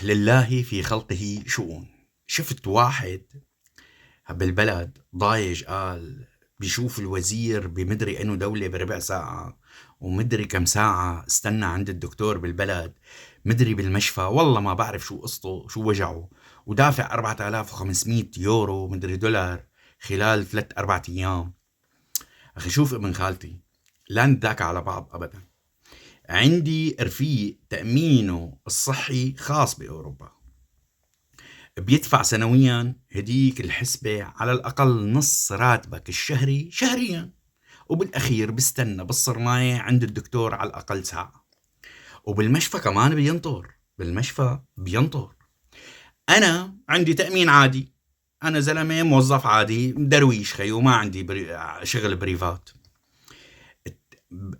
لله في خلقه شؤون. شفت واحد بالبلد ضايج قال بيشوف الوزير بمدري انه دولة بربع ساعة، ومدري كم ساعة استنى عند الدكتور بالبلد، مدري بالمشفى، والله ما بعرف شو قصته شو وجعه، ودافع 4500 يورو مدري دولار خلال 3-4 أيام. أخي شوف ابن خالتي، لا نداك على بعض أبدا. عندي رفيق تأمينه الصحي خاص بأوروبا، بيدفع سنويا هديك الحسبة على الأقل نص راتبك الشهري شهريا، وبالأخير بستنى بالصرماية عند الدكتور على الأقل ساعة، وبالمشفى كمان بينطر، بالمشفى بينطر. أنا عندي تأمين عادي، أنا زلمة موظف عادي درويش خي، وما عندي شغل بريفات.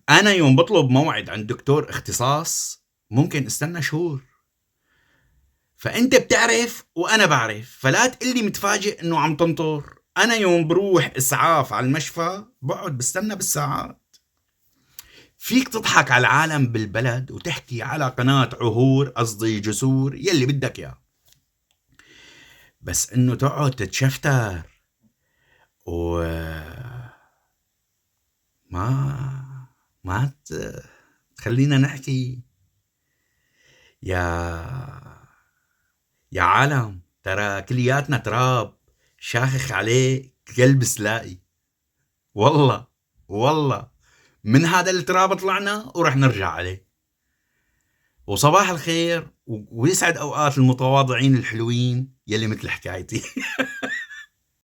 أنا يوم بطلب موعد عند دكتور اختصاص ممكن استنى شهور. فانت بتعرف وانا بعرف، فلا تقلي متفاجئ انه عم تنطر. انا يوم بروح اسعاف على المشفى بقعد بستنى بالساعات. فيك تضحك على العالم بالبلد وتحكي على قناة عهور، قصدي جسور، يلي بدك اياه، بس انه تقعد تتشفتر و ما تخلينا نحكي. يا عالم، ترى كلياتنا تراب شاخخ عليه كلب سلائي. والله والله من هذا التراب طلعنا ورح نرجع عليه. وصباح الخير ويسعد أوقات المتواضعين الحلوين يلي مثل حكايتي.